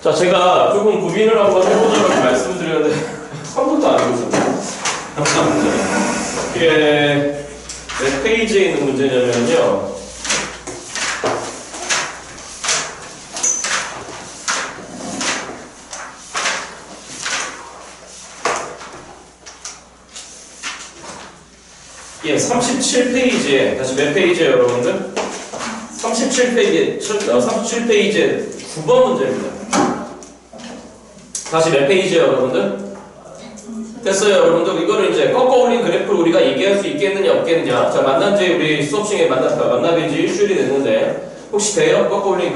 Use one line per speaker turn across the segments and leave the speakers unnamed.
자, 제가 조금 고민을 한번 해보자고 말씀드렸는데 한 번도 안 해보셨나요? 이게 몇 페이지에 있는 문제냐면요. 예, 37페이지에, 다시 몇 페이지에 여러분들? 37페이지에 9번 문제입니다. 다시 몇 페이지에 여러분들? 됐어요, 여러분들. 이거를 이제 꺾어 올린 그래프를 우리가 얘기할 수 있겠느냐, 없겠느냐. 자, 만난 지 우리 수업 시간에 만나뵌 지 일주일이 됐는데, 혹시 돼요? 꺾어 올린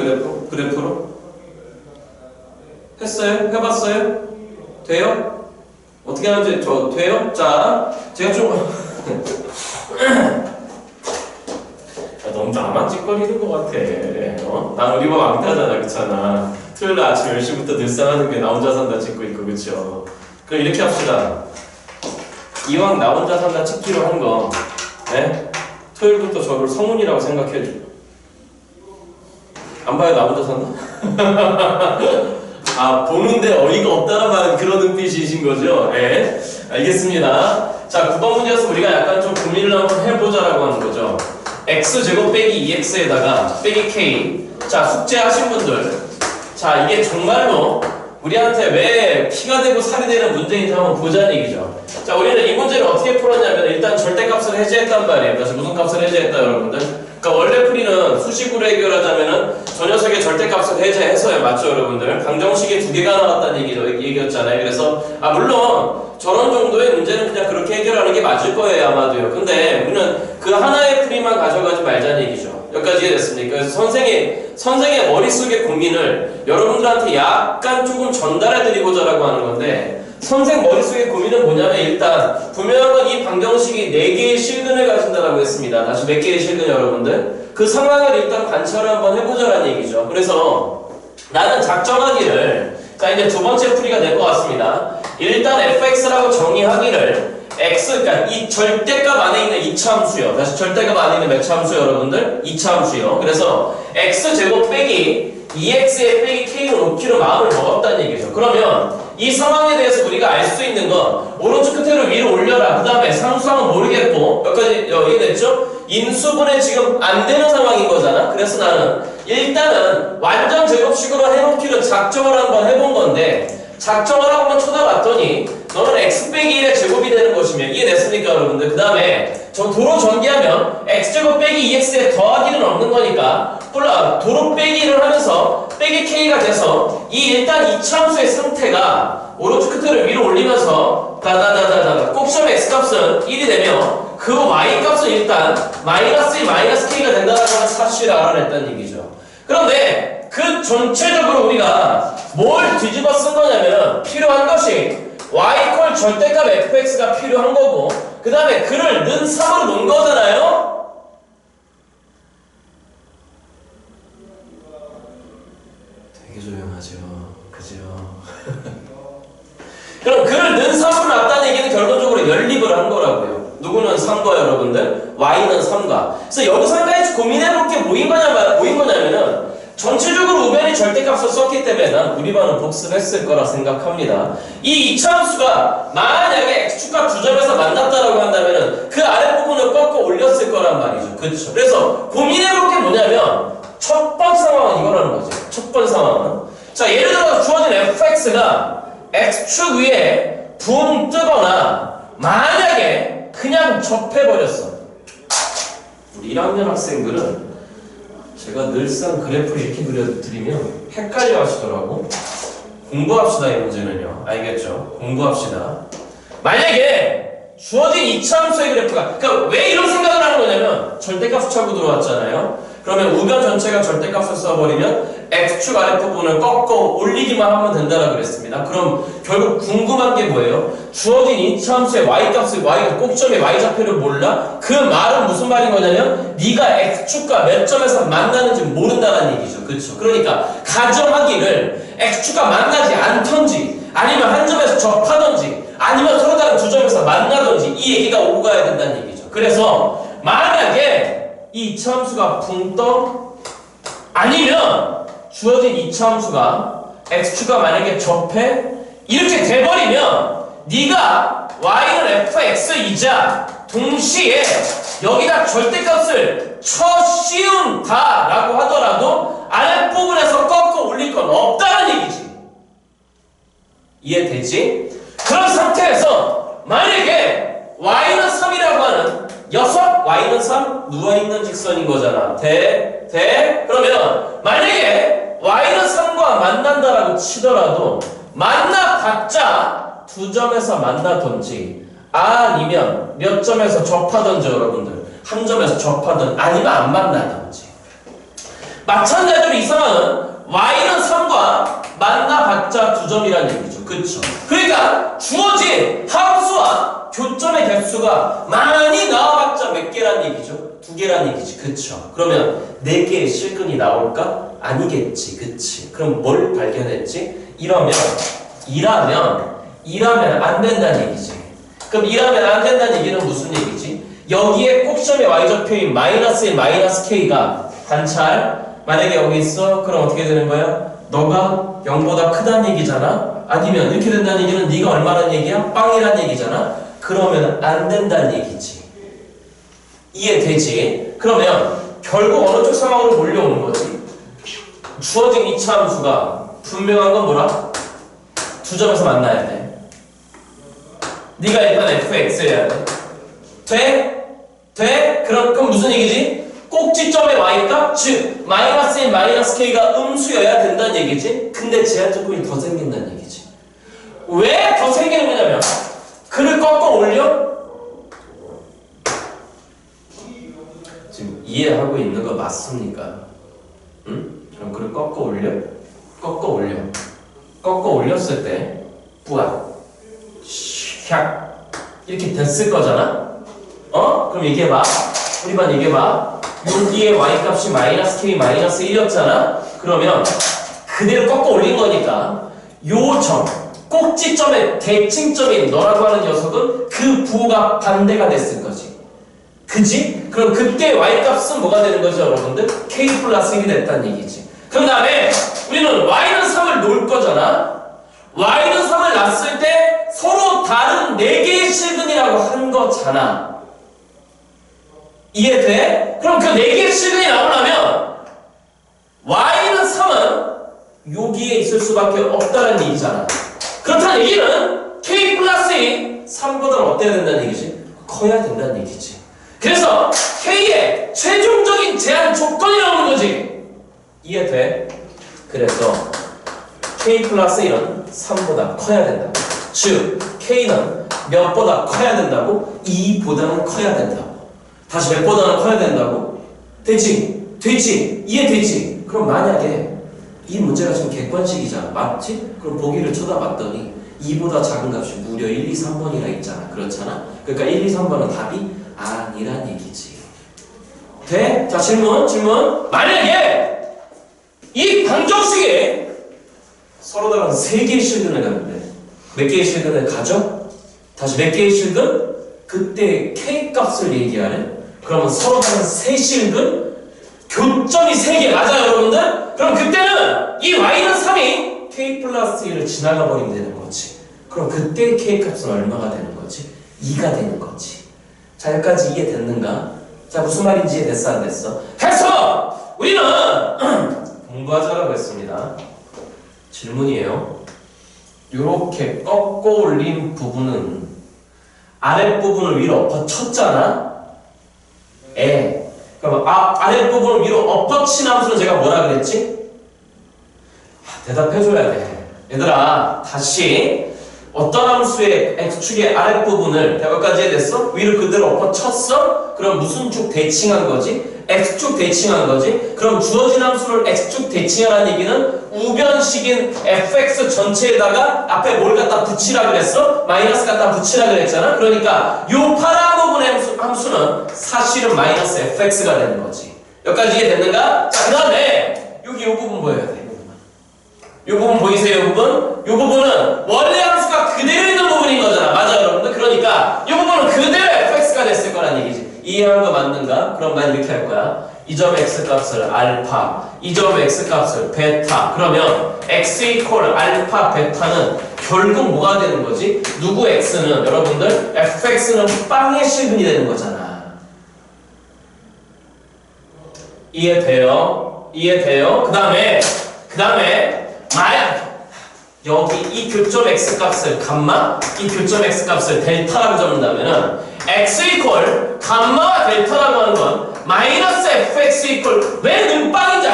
그래프로? 했어요? 해봤어요? 돼요? 어떻게 하는지 돼요? 자, 제가 좀 너무 나만 찌꺼리는 것 같아. 난 우리 밥 왕따잖아, 그렇잖아. 토요일 아침 10시부터 늘상 하는 게 나 혼자 산다 찍고 있고, 그쵸? 그럼 이렇게 합시다. 이왕 나 혼자 산다 찍기로 한 거, 네? 토요일부터 저를 성운이라고 생각해줘. 안 봐요, 나 혼자 산다? 아, 보는데 어이가 없다라는 그런 눈빛이신 거죠? 네, 알겠습니다. 자, 9번 문제에서 우리가 약간 좀 고민을 한번 해보자라고 하는 거죠. x제곱 빼기 2x에다가 빼기 k. 자, 숙제하신 분들, 자, 이게 정말로 우리한테 왜 피가 되고 살이 되는 문제인지 한번 보자는 얘기죠. 자, 우리는 이 문제를 어떻게 풀었냐면 일단 절대값을 해제했단 말이에요. 그래서 무슨 값을 해제했다, 여러분들? 그러니까 원래 풀이는 수식으로 해결하자면은 저 녀석의 절대값을 해제해서요. 맞죠, 여러분들? 방정식이 두 개가 나왔다는 얘기였잖아요. 그래서 물론 저런 정도의 문제는 그냥 그렇게 해결하는 게 맞을 거예요, 아마도요. 근데 우리는 그 하나의 풀이만 가져가지 말자는 얘기죠. 여기까지 이해됐습니까? 그래서 선생의 머릿속의 고민을 여러분들한테 약간 조금 전달해드리고자라고 하는 건데, 선생 머릿속의 고민은 뭐냐면 일단 분명한 건 이 방정식이 4개의 실근을 가진다고 했습니다. 다시 몇 개의 실근 여러분들? 그 상황을 일단 관찰을 한번 해보자라는 얘기죠. 그래서 나는 작정하기를, 자, 이제 두 번째 풀이가 될 것 같습니다. 일단 fx라고 정의하기를 x, 그러니까 이 절대값 안에 있는 이차함수요. 다시 절대값 안에 있는 몇 차함수 여러분들? 이차함수요. 그래서 x제곱 빼기 2x에 빼기 k로 놓기로 마음을 먹었다는 얘기죠. 그러면 이 상황에 대해서 우리가 알 수 있는 건 오른쪽 끝으로 위로 올려라. 그 다음에 상수항은 모르겠고, 여기까지 이해됐죠? 인수분해 지금 안 되는 상황인 거잖아. 그래서 나는 일단은 완전 제곱식으로 해놓기로 작정을 한번 해본 건데, 작정을 한번 쳐다봤더니 너는 x 빼기 1의 제곱이 되는 것이면, 이해됐습니까 여러분들? 그 다음에 도로 전개하면 x제곱 빼기 2x에 더하기는 없는 거니까 도로 빼기를 하면서 빼기 k가 돼서 일단 이차함수의 상태가 오른쪽 끝을 위로 올리면서 꼭지점 x값은 1이 되면 그 y값은 일단 마이너스 1, 마이너스 k가 된다는 사실을 알아냈다는 얘기죠. 그런데 그 전체적으로 우리가 뭘 뒤집어 쓴 거냐면 필요한 것이 y 절대값 fx가 필요한 거고, 그 다음에 그를 는 3으로 놓은 거잖아요? 되게 조용하죠. 그죠? 그럼 그를 는 3으로 놨다는 얘기는 결론적으로 연립을 한 거라고요. 누구는 3과 여러분들? y는 3과. 그래서 여기서 한 가지 고민해볼 게 뭐인 거냐면은 전체적으로 우변이 절대값을 썼기 때문에 난 우리 반은 복습을 했을 거라 생각합니다. 이 이차함수가 만약에 x축과 두 점에서 만났다라고 한다면은 그 아랫부분을 꺾어 올렸을 거란 말이죠. 그렇죠? 그래서 고민해볼 게 뭐냐면 첫 번째 상황은 이거라는 거죠. 첫 번째 상황은, 자, 예를 들어서 주어진 fx가 x축 위에 붕 뜨거나 만약에 그냥 접해버렸어. 우리 1학년 학생들은 제가 늘상 그래프를 이렇게 그려드리면 헷갈려 하시더라고. 공부합시다, 이 문제는요. 알겠죠? 공부합시다. 만약에 주어진 이차함수의 그래프가, 그러니까 왜 이런 생각을 하는 거냐면 절대값을 차고 들어왔잖아요. 그러면 우변 전체가 절대값을 써버리면 x축 아랫부분을 꺾어 올리기만 하면 된다라고 그랬습니다. 그럼 결국 궁금한 게 뭐예요? 주어진 이차함수의 y값을, 꼭점의 y좌표를 몰라? 그 말은 무슨 말인 거냐면 네가 x축과 몇 점에서 만나는지 모른다는 얘기죠. 그렇죠? 그러니까 가정하기를 x축과 만나지 않던지 아니면 한 점에서 접하던지 아니면 서로 다른 두 점에서 만나던지 이 얘기가 오고 가야 된다는 얘기죠. 그래서 만약에 이 이차함수가 붕 떠? 아니면 주어진 이차함수가 x축과 만약에 접해 이렇게 돼버리면 네가 y는 fx이자 동시에 여기다 절대값을 쳐씌운다라고 하더라도 아랫부분에서 꺾어 올릴 건 없다는 얘기지. 이해되지? 그런 상태에서 만약에 y는 3이라고 하는 녀석 y는 3 누워있는 직선인 거잖아. 그러면 만약에 y는 3과 만난다라고 치더라도 만나봤자 두 점에서 만나든지 아니면 몇 점에서 접하든지 여러분들 한 점에서 접하든 아니면 안 만나든지 마찬가지로 이 상황은 y는 3과 만나봤자 두 점이란 얘기죠. 그쵸? 그러니까 주어진 함수와 교점의 개수가 많이 나와봤자 몇 개란 얘기죠? 두 개란 얘기지. 그쵸? 그러면 네 개의 실근이 나올까? 아니겠지. 그치? 그럼 뭘 발견했지? 이라면 안 된다는 얘기지. 그럼 이라면 안 된다는 얘기는 무슨 얘기지? 여기에 꼭점의 y좌표인 -1, -k가 관찰 만약에 여기 있어? 그럼 어떻게 되는 거야? 너가 0보다 크다는 얘기잖아? 아니면 이렇게 된다는 얘기는 네가 얼마란 얘기야? 빵이란 얘기잖아? 그러면 안 된다는 얘기지. 이해되지? 그러면 결국 어느 쪽 상황으로 몰려오는 거지? 주어진 이차 함수가 분명한 건 뭐라? 두 점에서 만나야 돼. 네가 일단 fx여야 돼. 돼? 그럼 무슨 얘기지? 꼭지점의 y값, 즉 마이너스인 -k가 음수여야 된다는 얘기지. 근데 제한 조건이 더 생긴다는 얘기지. 왜 더 생기는 거냐면 글을 꺾어 올려? 지금 이해하고 있는 거 맞습니까? 응? 그럼 글을 꺾어 올려? 꺾어 올렸을 때 뿌아 샥 이렇게 됐을 거잖아? 그럼 얘기해봐. 우리 반 얘기해봐. 여기에 y값이 -k, -1이었잖아? 그러면 그대로 꺾어 올린 거니까 요 점, 꼭지점의 대칭점인 너라고 하는 녀석은 그 부호가 반대가 됐을 거지. 그지? 그럼 그때 y값은 뭐가 되는 거죠, 여러분들? k 플러스 1이 됐다는 얘기지. 그 다음에 우리는 y는 3을 놓을 거잖아? y는 3을 놨을 때 서로 다른 4개의 실근이라고 한 거잖아. 이해돼? 그럼 그 4개의 실근이 나오려면 y는 3은 여기에 있을 수밖에 없다는 얘기잖아. 그렇다는 얘기는 k 플러스 2 3보다는 어때야 된다는 얘기지? 커야 된다는 얘기지. 그래서 k의 최종적인 제한 조건이 나오는 거지. 이해돼? 그래서 k 플러스 1은 3보다 커야 된다. 즉 k는 몇보다 커야 된다고? 2보다는 커야 된다고. 다시 몇보다는 커야 된다고? 되지? 이해되지? 그럼 만약에 이 문제가 지금 객관식이잖아. 맞지? 그럼 보기를 쳐다봤더니 2보다 작은 값이 무려 1, 2, 3번이나 있잖아. 그렇잖아? 그러니까 1, 2, 3번은 답이 아니란 얘기지. 돼? 자, 질문. 만약에 이 방정식에 서로 다른 3개의 실근을 가는데 몇 개의 실근을 가져? 다시 몇 개의 실근? 그때 K값을 얘기하래? 그러면 서로 다른 3실근? 교점이 3개 맞아요, 여러분들? 그럼 그때는 이 Y는 3이 K 플러스 1을 지나가 버리면 되는 거지. 그럼 그때 K값은 얼마가 되는 거지? 2가 되는 거지. 자, 여기까지 이해됐는가? 자, 무슨 말인지 이해됐어, 안 됐어? 해서 우리는 공부하자라고 했습니다. 질문이에요. 요렇게 꺾어 올린 부분은 아랫부분을 위로 엎어쳤잖아? 그럼 아랫부분을 위로 엎어친 함수는 제가 뭐라 그랬지? 대답해줘야 돼. 얘들아, 다시 어떤 함수의 x축의 아랫부분을 대박까지 해냈어? 위로 그대로 엎어쳤어? 그럼 무슨 축 대칭한 거지? x축 대칭한 거지? 그럼 주어진 함수를 x축 대칭하라는 얘기는 우변식인 fx 전체에다가 앞에 뭘 갖다 붙이라 그랬어? 마이너스 갖다 붙이라 그랬잖아? 그러니까 요 파란 부분의 함수는 사실은 마이너스 fx가 되는 거지. 여기까지 이해됐는가? 자, 그 다음에 여기 요 부분 보여야 돼. 요 부분 보이세요? 요 부분은 원래 함수가 그대로 있는 부분인 거잖아. 맞아요, 여러분들? 그러니까 요 부분은 그대로 fx가 됐을 거란 얘기지. 이해하는 거 맞는가? 그럼 난 이렇게 할 거야. 이 점 x값을 알파, 이 점 x값을 베타. 그러면 x 이퀄 알파 베타는 결국 뭐가 되는 거지? 누구 x는 여러분들 fx는 빵의 실근이 되는 거잖아. 이해돼요? 이해돼요? 그 다음에 만약 여기 이 교점 x 값을 감마, 이 교점 x 값을 델타라고 적는다면은 x 이퀄 감마와 델타라고 하는 건 마이너스 fx 이퀄 왜 눈빵인지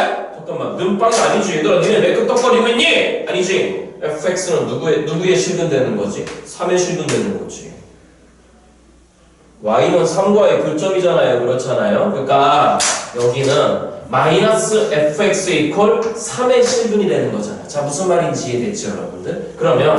잠깐만 눈빵이 아니지. 얘들아 니네 왜 끄떡거리고 있니? 아니지. fx는 누구에 실근되는 거지? 3에 실근되는 거지. y는 3과의 교점이잖아요. 그렇잖아요. 그러니까 여기는 마이너스 fx 이퀄 3의 실근이 되는 거잖아. 자, 무슨 말인지 이해됐죠, 여러분들? 그러면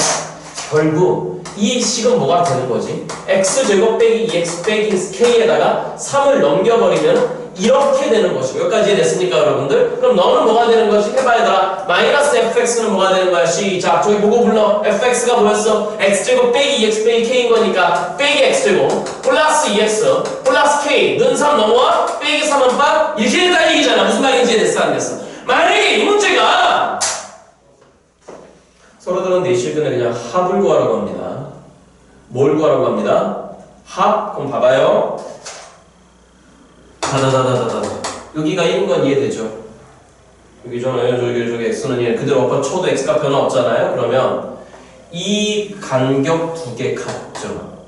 결국 이 식은 뭐가 되는 거지? x제곱 빼기 2x 빼기 k에다가 3을 넘겨버리면 이렇게 되는 것이고. 여기까지 이해됐습니까, 여러분들? 그럼 너는 뭐가 되는 것이? 해봐, 얘들아. 마이너스 fx는 뭐가 되는 거야? 시작. 저기 보고 불러. fx가 뭐였어? x제곱 빼기 2x 빼기 k인 거니까 빼기 x제곱 플러스 2x 플러스 k 는 3 넘어와 빼기 3은 빵 이렇게 된다는 얘기잖아. 무슨 말인지 이해됐어, 안 됐어? 만약에 이 문제가 서로들은 내 실근을 그냥 합을 구하라고 합니다. 뭘 구하라고 합니다? 합? 그럼 봐봐요. 다다다다다다. 여기가 1인 건 이해되죠? 여기잖아요. 저기 x는 1. 그대로 아까 쳐도 x가 변화 없잖아요. 그러면 이 간격 두 개 같죠?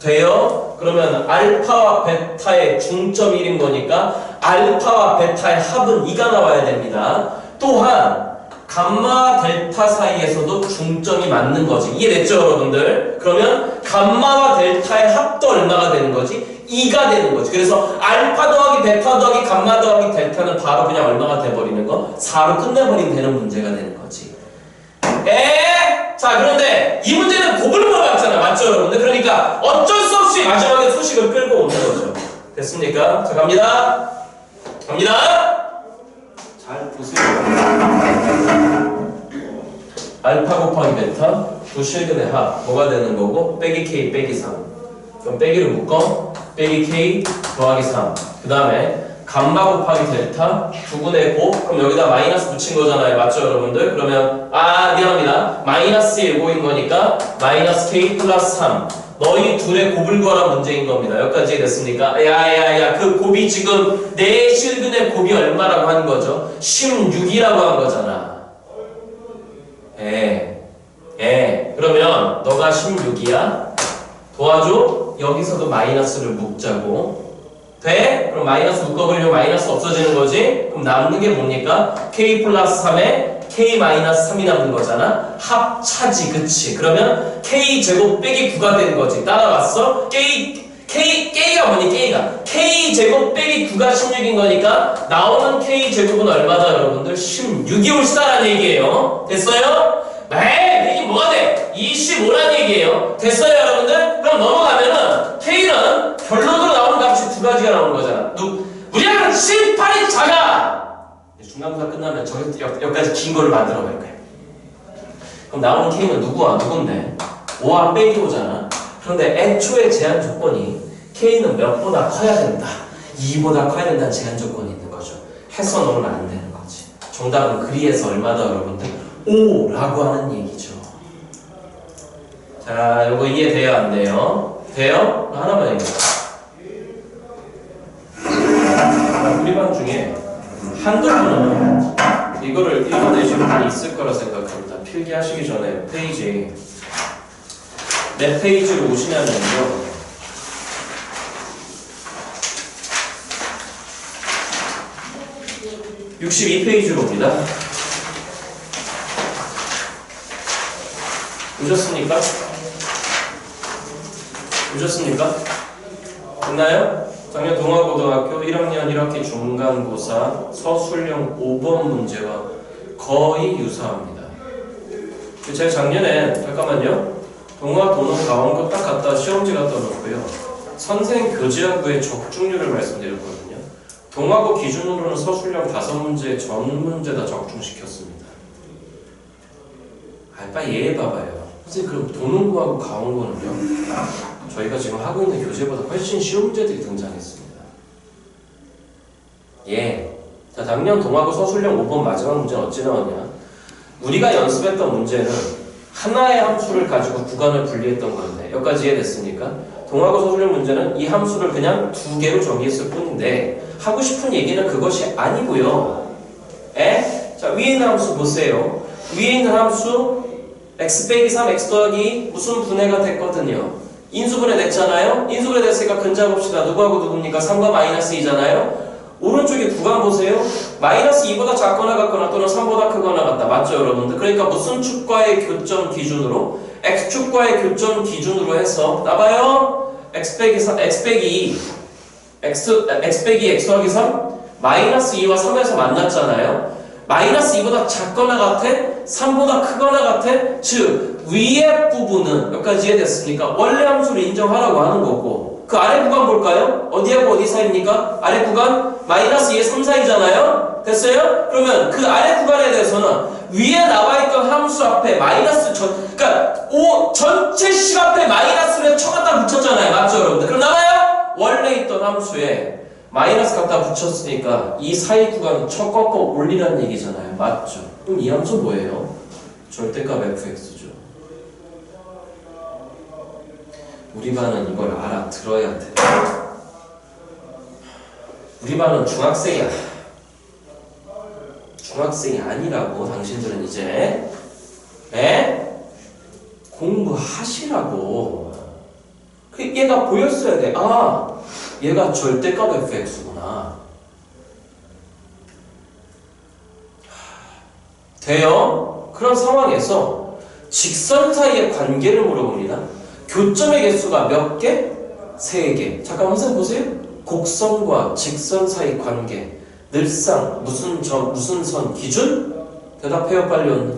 돼요? 그러면 알파와 베타의 중점 1인 거니까 알파와 베타의 합은 2가 나와야 됩니다. 또한 감마와 델타 사이에서도 중점이 맞는 거지. 이해됐죠, 여러분들? 그러면 감마와 델타의 합도 얼마가 되는 거지? 2가 되는 거지. 그래서 알파 더하기 베타 더하기 감마 더하기 델타는 바로 그냥 얼마가 돼버리는 거? 4로 끝내버리면 되는 문제가 되는 거지. 자, 그런데 이 문제는 곱을 물어봤잖아. 맞죠, 여러분들? 그러니까 어쩔 수 없이 마지막에 수식을 끌고 오는 거죠. 됐습니까? 자, 갑니다. 잘 보세요. 알파 곱하기 베타 두 실근의 합 뭐가 되는 거고? 빼기 k 빼기 3. 그럼 빼기를 묶어 빼기 k 더하기 3. 그 다음에 감마 곱하기 델타 두 분의 곱. 그럼 여기다 마이너스 붙인 거잖아요. 맞죠, 여러분들? 그러면 미안합니다. 마이너스 1고인 거니까 마이너스 k 플러스 3. 너희 둘의 곱을 구하라 문제인 겁니다. 여기까지 됐습니까? 야야야, 그 곱이 지금 내 실근의 곱이 얼마라고 하는 거죠? 16이라고 한 거잖아. 그러면 너가 16이야. 도와줘. 여기서도 마이너스를 묶자고. 돼? 그럼 마이너스 묶어버리면 마이너스 없어지는 거지? 그럼 남는 게 뭡니까? k 플러스 3에 k 마이너스 3이 남는 거잖아. 합차지, 그치? 그러면 k 제곱 빼기 9가 되는 거지. 따라왔어? k가 뭐니? k 제곱 빼기 9가 16인 거니까 나오는 k 제곱은 얼마다, 여러분들? 16이 올시다라는 얘기예요. 됐어요? 이게 뭐가 돼? 25란 얘기예요. 됐어요, 여러분들? 그럼 넘어가면은 k는 결론으로 나오는 값이 두 가지가 나오는 거잖아. 우리가 18이 작아. 중간고사 끝나면 여기까지 긴 거를 만들어 갈 거야. 그럼 나오는 k는 누군데? 5와 빼기 5잖아. 그런데 애초에 제한 조건이 k는 몇보다 커야 된다. 2보다 커야 된다는 제한 조건이 있는 거죠. 해서 넣으면 안 되는 거지. 정답은 그리에서 얼마다, 여러분들? 5라고 하는 얘기죠. 자, 요거 이해돼요, 안 돼요? 돼요? 하나만 얘기해. 우리 반 중에 한두 분은 이거를 읽어내신 분이 있을 거라 생각합니다. 필기하시기 전에 몇 페이지로 오시냐면요. 62페이지로 옵니다. 오셨습니까? 됐나요? 작년 동아고등학교 1학년 1학기 중간고사 서술형 5번 문제와 거의 유사합니다. 제가 작년에 잠깐만요. 동아, 도농, 가원고 딱 갖다 시험지 갖다 놓고요. 선생 교재하고의 적중률을 말씀드렸거든요. 동아고 기준으로는 서술형 5문제 전 문제 다 적중시켰습니다. 빨리 이해해봐봐요. 선생님, 그럼 도농고하고 가원고는요? 저희가 지금 하고 있는 교재보다 훨씬 쉬운 문제들이 등장했습니다. 자, 작년 동아고 서술형 5번 마지막 문제는 어찌 나왔냐? 우리가 연습했던 문제는 하나의 함수를 가지고 구간을 분리했던 건데 여기까지 이해됐습니까? 동하고 서술형 문제는 이 함수를 그냥 두 개로 정의했을 뿐인데 하고 싶은 얘기는 그것이 아니고요. 자, 위에 있는 함수 보세요. 위에 있는 함수 x 빼기 3 x 더하기 무슨 분해가 됐거든요. 인수분해 됐잖아요. 인수분해 됐으니까 근자 봅시다. 누구하고 누굽니까? 3과 마이너스 2잖아요. 오른쪽에 구간 보세요. 마이너스 2보다 작거나 같거나 또는 3보다 크거나 같다. 맞죠 여러분들? 그러니까 무슨 축과의 교점 기준으로? x축과의 교점 기준으로 해서 나봐요. x 빼기 2 x 빼기 x 더하기 3 마이너스 2와 3에서 만났잖아요. 마이너스 2보다 작거나 같아? 3보다 크거나 같아? 즉 위의 부분은 여기까지 이해됐습니까? 원래 함수를 인정하라고 하는 거고 그 아래 구간 볼까요? 어디하고 어디 사이입니까? 아래 구간 마이너스 2에 3 사이잖아요? 됐어요? 그러면 그 아래 구간에 대해서는 위에 나와있던 함수 앞에 마이너스 그러니까 전체 식 앞에 마이너스를 쳐갖다 붙였잖아요. 맞죠 여러분들? 그럼 나와요? 원래 있던 함수에 마이너스 갖다 붙였으니까 이 사이 구간을 쳐 꺾어 올리라는 얘기잖아요. 맞죠? 그럼 이 함수 뭐예요? 절대값 fx죠. 우리 반은 이걸 알아들어야 돼. 우리 반은 중학생이야. 중학생이 아니라고 당신들은 이제 공부하시라고. 얘가 보였어야 돼. 아, 얘가 절대값 fx구나. 돼요? 그런 상황에서 직선 사이의 관계를 물어봅니다. 교점의 개수가 몇 개? 3개. 잠깐 선생님 보세요. 곡선과 직선 사이 관계. 늘상 무슨 선 기준? 대답해요 빨리 언니.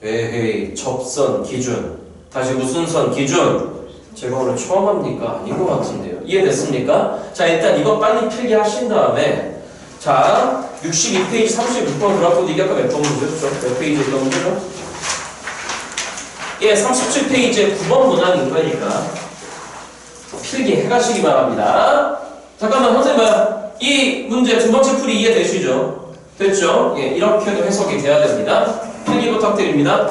에헤이 접선 기준. 다시 무슨 선 기준? 제가 오늘 처음 합니까? 아닌 것 같은데요. 이해됐습니까? 자 일단 이거 빨리 필기 하신 다음에 자 62페이지 36번 그래프 이게 아까 몇 번 문제였죠? 몇 페이지 있던 문제죠? 예, 37페이지에 9번 문항인 거니까 필기 해가시기 바랍니다. 잠깐만 선생님 이 문제 두 번째 풀이 이해되시죠? 됐죠? 예, 이렇게도 해석이 돼야 됩니다. 필기 부탁드립니다.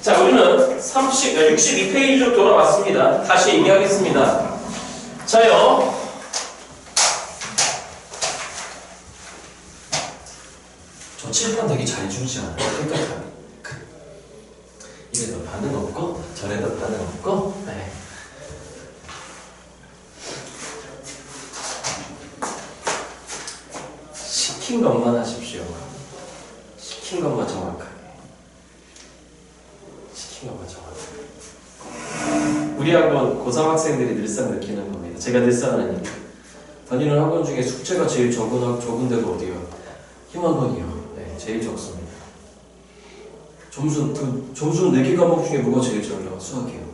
자, 우리는 62페이지로 돌아왔습니다. 다시 얘기하겠습니다. 자요. 저 칠판 되게 잘 주지 않아요? 깨끗하게. 이래도 반응 없고, 저래도 반응 없고, 네. 시킨 것만 하십시오. 시킨 것만 정확하게. 우리 학원 고3 학생들이 늘상 느끼는 겁니다. 제가 늘상 하는 얘기. 다니는 학원 중에 숙제가 제일 적은 데가 어디요? 힘학원이요. 네, 제일 적습니다. 점수는 4개 과목 중에 뭐가 제일 적어요? 수학이요.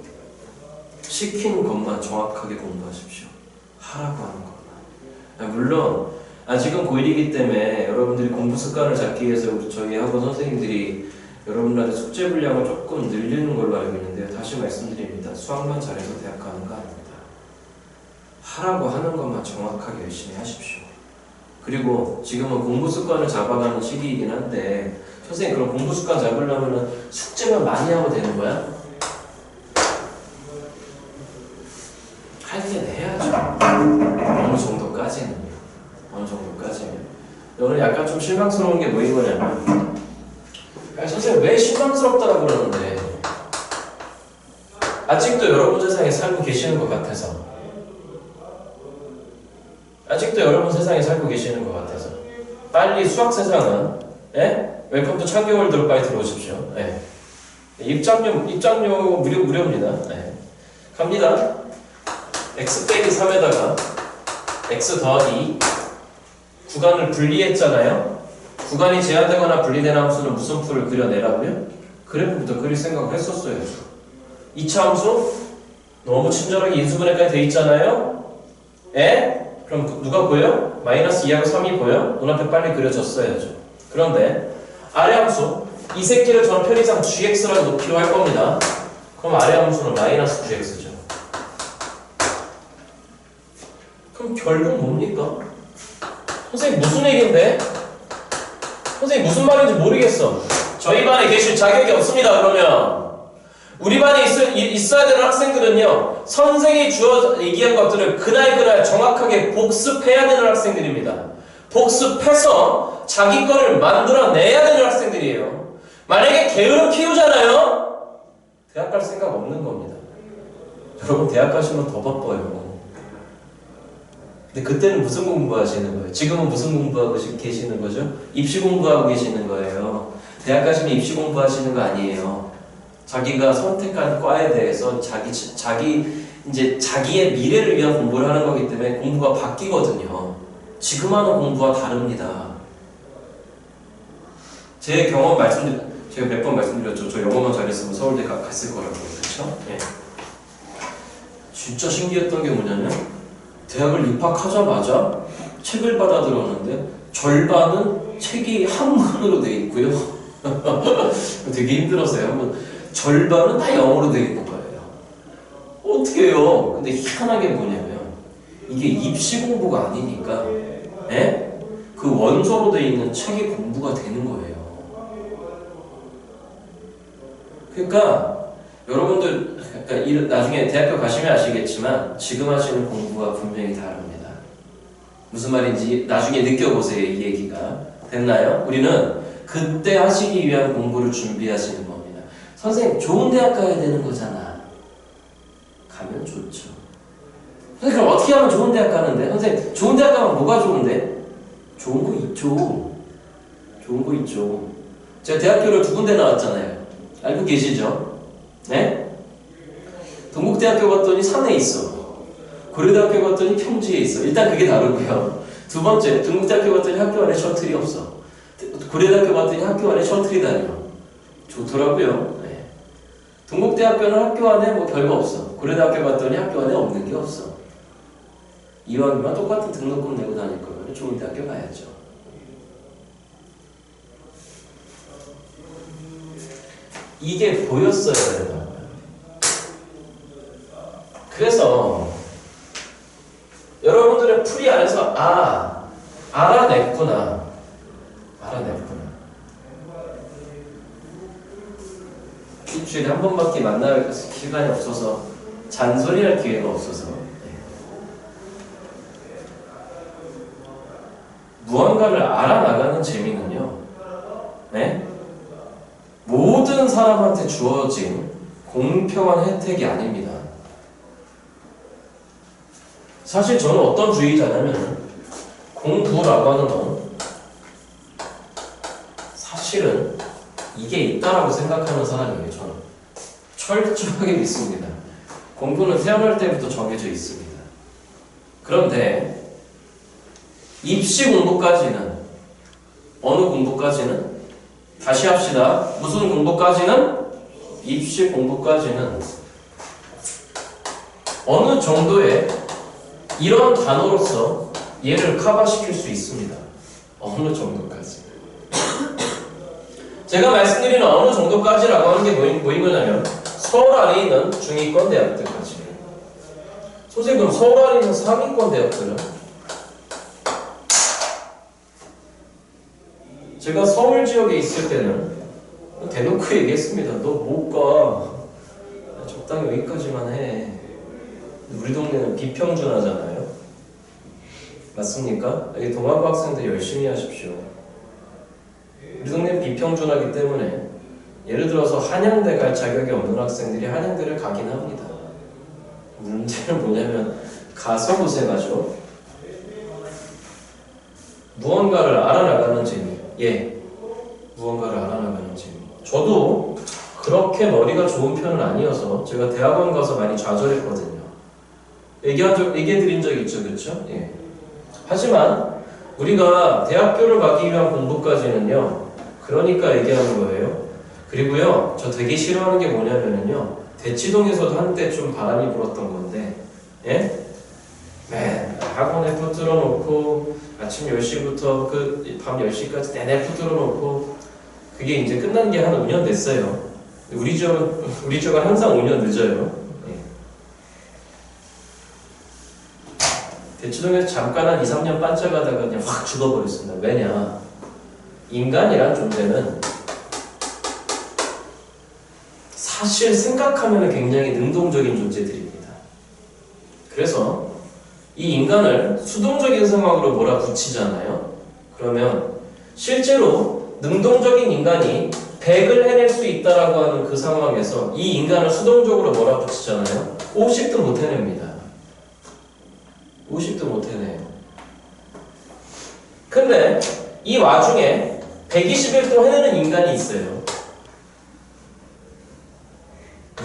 시키는 것만 정확하게 공부하십시오. 하라고 하는 것만. 물론 아직은 고1이기 때문에 여러분들이 공부 습관을 잡기 위해서 저희 학원 선생님들이 여러분들한테 숙제 분량을 조금 늘리는 걸로 알고 있는데요. 다시 말씀드립니다. 수학만 잘해서 대학 가는 거 아닙니다. 하라고 하는 것만 정확하게 열심히 하십시오. 그리고 지금은 공부 습관을 잡아가는 시기이긴 한데 선생님 그럼 공부 습관 잡으려면 숙제만 많이 하면 되는 거야? 할 때는 해야죠. 어느 정도까지는. 오늘 약간 좀 실망스러운 게 뭐인 거냐면 아니, 선생님 왜 실망스럽다고 그러는데 아직도 여러분 세상에 살고 계시는 것 같아서 빨리 수학 세상은 웰컴 투 창교월드로 빨리 들어오십시오. 입장료 무료입니다. 갑니다. x 빼기 3에다가 x 더하기 구간을 분리했잖아요. 구간이 제한되거나 분리된 함수는 무슨 풀을 그려내라고요? 그래프부터 그릴 생각을 했었어야죠. 2차 함수 너무 친절하게 인수분해까지 돼 있잖아요. 그럼 누가 보여? 마이너스 2하고 3이 보여? 눈앞에 빨리 그려졌어야죠. 그런데 아래 함수 이 새끼를 저는 편의상 gx라고 놓기로 할 겁니다. 그럼 아래 함수는 마이너스 gx죠. 그럼 결국 뭡니까? 선생님 무슨 얘기인데? 선생님 무슨 말인지 모르겠어. 저희 반에 계실 자격이 없습니다. 그러면 우리 반에 있어야 되는 학생들은요, 선생이 주어 얘기한 것들을 그날 정확하게 복습해야 되는 학생들입니다. 복습해서 자기 거를 만들어내야 되는 학생들이에요. 만약에 게으름 피우잖아요? 대학 갈 생각 없는 겁니다. 여러분 대학 가시면 더 바빠요. 근데 그때는 무슨 공부하시는 거예요? 지금은 무슨 공부하고 계시는 거죠? 입시 공부하고 계시는 거예요. 대학 가시면 입시 공부하시는 거 아니에요. 자기가 선택한 과에 대해서 자기의 미래를 위한 공부를 하는 거기 때문에 공부가 바뀌거든요. 지금 하는 공부와 다릅니다. 제 경험 제가 몇 번 말씀드렸죠. 저 영어만 잘했으면 서울대 갔을 거라고. 그렇죠? 예. 진짜 신기했던 게 뭐냐면 대학을 입학하자마자 책을 받아 들었는데 절반은 책이 한문으로 돼 있고요. 되게 힘들었어요. 한번 절반은 다 영어로 돼 있는 거예요. 어떻게 해요? 근데 희한하게 뭐냐면 이게 입시 공부가 아니니까 그 원서로 돼 있는 책이 공부가 되는 거예요. 그러니까 여러분들 나중에 대학교 가시면 아시겠지만 지금 하시는 공부가 분명히 다릅니다. 무슨 말인지 나중에 느껴보세요. 이 얘기가 됐나요? 우리는 그때 하시기 위한 공부를 준비하시는 겁니다. 선생님 좋은 대학 가야 되는 거잖아. 가면 좋죠. 선생님 그럼 어떻게 하면 좋은 대학 가는데? 선생님 좋은 대학 가면 뭐가 좋은데? 좋은 거 있죠. 좋은 거 있죠. 제가 대학교를 2군데 나왔잖아요. 알고 계시죠? 네? 동국대학교 갔더니 산에 있어. 고려대학교 갔더니 평지에 있어. 일단 그게 다르고요. 두 번째, 동국대학교 갔더니 학교 안에 셔틀이 없어. 고려대학교 갔더니 학교 안에 셔틀이 다녀. 좋더라고요. 네. 동국대학교는 학교 안에 뭐 별거 없어. 고려대학교 갔더니 학교 안에 없는 게 없어. 이왕이면 똑같은 등록금 내고 다닐 거면 좋은 대학교 가야죠. 이게 보였어야 된다고요. 그래서 여러분들의 풀이 안에서 알아냈구나. 일주일에 한 번밖에 만날 시간이 없어서 잔소리할 기회가 없어서 무언가를 알아나가는 재미는요, 네? 모든 사람한테 주어진 공평한 혜택이 아닙니다. 사실 저는 어떤 주의자냐면 공부라고 하는 건 사실은 이게 있다라고 생각하는 사람이에요. 저는 철저하게 믿습니다. 공부는 태어날 때부터 정해져 있습니다. 그런데 입시 공부까지는 어느 공부까지는 다시 합시다. 무슨 공부까지는? 입시 공부까지는 어느 정도의 이런 단어로서 얘를 커버시킬 수 있습니다. 어느 정도까지. 제가 말씀드리는 어느 정도까지라고 하는 게 뭐인 거냐면 서울 안에 있는 중위권 대학들까지. 선생님 그럼 서울 안에 있는 상위권 대학들은? 제가 서울 지역에 있을 때는 대놓고 얘기했습니다. 너 못 가. 적당히 여기까지만 해. 우리 동네는 비평준 하잖아요. 맞습니까? 여기 동아부 학생들 열심히 하십시오. 우리 동네는 비평준 하기 때문에 예를 들어서 한양대 갈 자격이 없는 학생들이 한양대를 가긴 합니다. 문제는 뭐냐면 가서 고생하죠. 무언가를 알아나가는 재미. 무언가를 알아나가는 재미. 저도 그렇게 머리가 좋은 편은 아니어서 제가 대학원 가서 많이 좌절했거든요. 얘기해드린 적 있죠, 그렇죠? 예. 하지만 우리가 대학교를 가기 위한 공부까지는요, 그러니까 얘기하는 거예요. 그리고요, 저 되게 싫어하는 게 뭐냐면요, 대치동에서도 한때 좀 바람이 불었던 건데, 학원에 붙들어 놓고 아침 10시부터 밤 10시까지 내내 붙들어 놓고 그게 이제 끝난 게 한 5년 됐어요. 우리 쪽은 항상 5년 늦어요. 대치동에서 잠깐 한 2, 3년 반짝하다가 그냥 확 죽어버렸습니다. 왜냐? 인간이란 존재는 사실 생각하면 굉장히 능동적인 존재들입니다. 그래서 이 인간을 수동적인 상황으로 몰아붙이잖아요. 그러면 실제로 능동적인 인간이 100을 해낼 수 있다라고 하는 그 상황에서 이 인간을 수동적으로 몰아붙이잖아요. 50도 못 해냅니다. 50도 못 해내요. 근데 이 와중에 121도 해내는 인간이 있어요.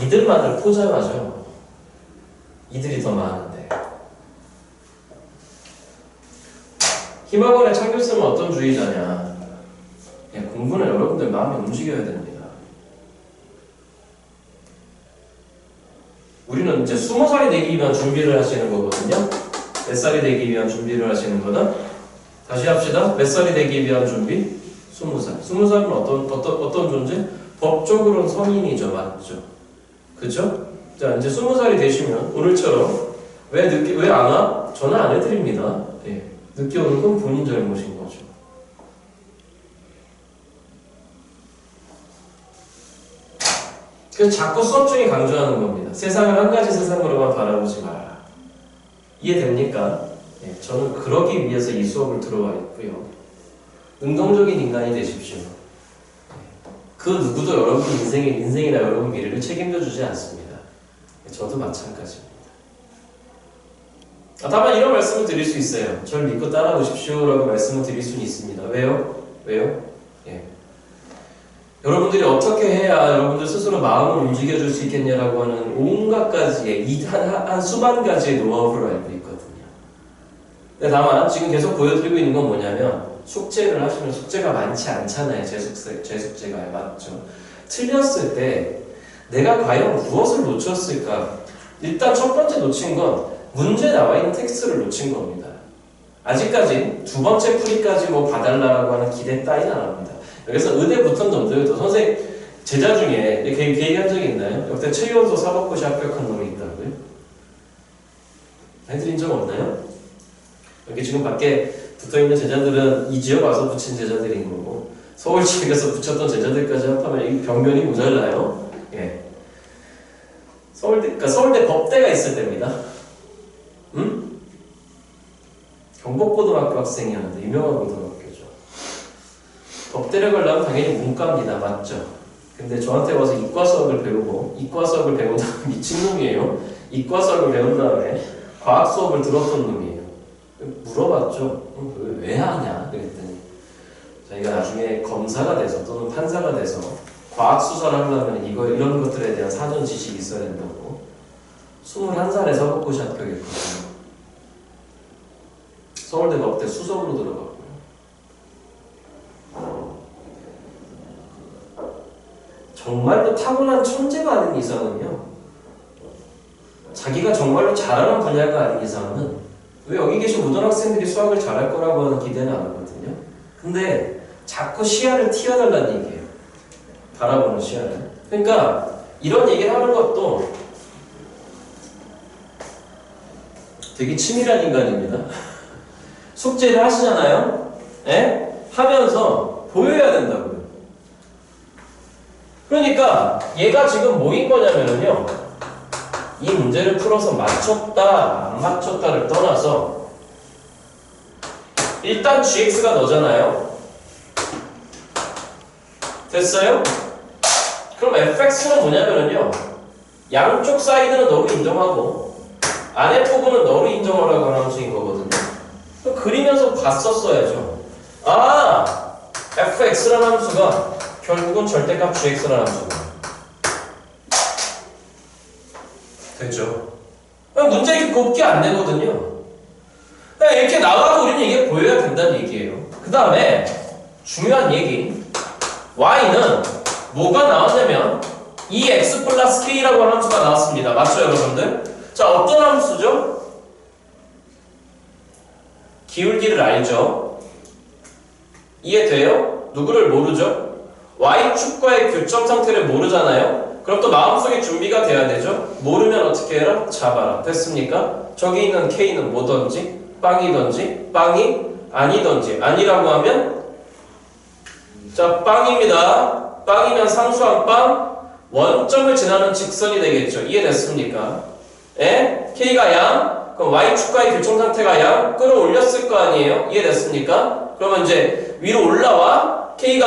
이들만을 포장하죠. 이들이 더 많은데. 희망원의 창교쌤은 어떤 주의자냐? 공부는 여러분들 마음이 움직여야 됩니다. 우리는 이제 20살이 되기 위한 준비를 하시는 거거든요. 몇 살이 되기 위한 준비를 하시는 거다? 다시 합시다. 몇 살이 되기 위한 준비? 20살. 20살은 어떤 존재? 법적으로는 성인이죠. 맞죠? 그죠? 자, 이제 20살이 되시면 오늘처럼 왜 안 와? 전화 안 해드립니다. 예. 늦게 오는 건 본인 잘못인 거죠. 그래서 자꾸 수업 중에 강조하는 겁니다. 세상을 한 가지 세상으로만 바라보지 마라. 이해됩니까? 예, 저는 그러기 위해서 이 수업을 들어와 있고요. 능동적인 인간이 되십시오. 그 누구도 여러분 인생이나 여러분 미래를 책임져 주지 않습니다. 저도 마찬가지입니다. 다만 이런 말씀을 드릴 수 있어요. 저를 믿고 따라오십시오라고 말씀을 드릴 수는 있습니다. 왜요? 예. 여러분들이 어떻게 해야 여러분들 스스로 마음을 움직여줄 수 있겠냐라고 하는 온갖 가지의 한 수만 가지의 노하우를 알고 있거든요. 근데 다만 지금 계속 보여드리고 있는 건 뭐냐면 숙제를 하시면 숙제가 많지 않잖아요. 제 숙제가 맞죠? 틀렸을 때 내가 과연 무엇을 놓쳤을까? 일단 첫 번째 놓친 건 문제에 나와 있는 텍스트를 놓친 겁니다. 아직까지 두 번째 풀이까지 뭐 봐달라고 하는 기대 따위는 안 합니다. 그래서 의대 붙은 놈들도 선생님 제자 중에 그 얘기한 적이 있나요? 역대 최연소 사법고시 합격한 놈이 있다고요? 해드린 적 없나요? 여기 지금 밖에 붙어있는 제자들은 이 지역 와서 붙인 제자들인 거고 서울 지역에서 붙였던 제자들까지 합하면 이 병면이 모자라요. 예. 서울대 법대가 있을 때입니다. 경복고등학교 학생이었는데 유명한 고등학교죠. 법대를 가려면 당연히 문과입니다. 맞죠? 근데 저한테 와서 이과 수학을 배우고 이과 수학을 배운 다음에 미친놈이에요. 이과 수학을 배운 다음에 과학 수업을 들었던 놈이에요. 물어봤죠. 왜 하냐? 그랬더니 자기가 나중에 검사가 돼서 또는 판사가 돼서 과학 수사를 하려면 이런 것들에 대한 사전 지식이 있어야 된다고 21살에 사법고시 합격했거든요. 서울대 법대 수석으로 들어갔고요. 정말로 타고난 천재가 아닌 이상은요. 자기가 정말로 잘하는 분야가 아닌 이상은 왜 여기 계신 고등학생들이 수학을 잘할 거라고 하는 기대는 안 하거든요. 근데 자꾸 시야를 튀어달라는 얘기예요. 바라보는 시야를. 그러니까 이런 얘기를 하는 것도 되게 치밀한 인간입니다. 숙제를 하시잖아요. 예? 하면서 보여야 된다고요. 그러니까 얘가 지금 뭐인 거냐면요. 이 문제를 풀어서 맞췄다, 안 맞췄다를 떠나서 일단 gx가 너잖아요. 됐어요? 그럼 fx는 뭐냐면요. 양쪽 사이드는 너로 인정하고 안에 부분은 너로 인정하라고 하는 함수인 거거든요. 그리면서 봤었어야죠. 아! fx라는 함수가 결국은 절대값 gx라는 함수가 되죠. 문제 이렇게 곱게 안 되거든요. 이렇게 나와도 우리는 이게 보여야 된다는 얘기예요. 그 다음에 중요한 얘기 y는 뭐가 나왔냐면 x 플러스 k라고 하는 함수가 나왔습니다. 맞죠 여러분들? 자 어떤 함수죠? 기울기를 알죠? 이해돼요? 누구를 모르죠? y축과의 교점 상태를 모르잖아요? 그럼 또 마음속에 준비가 돼야 되죠? 모르면 어떻게 해라? 잡아라. 됐습니까? 저기 있는 k는 뭐든지 빵이던지 빵이 아니던지. 아니라고 하면 자 빵입니다. 빵이면 상수한 빵 원점을 지나는 직선이 되겠죠. 이해됐습니까? 예? K가 양 그럼 Y축과의 교점 상태가 양 끌어올렸을 거 아니에요? 이해됐습니까? 그러면 이제 위로 올라와 K가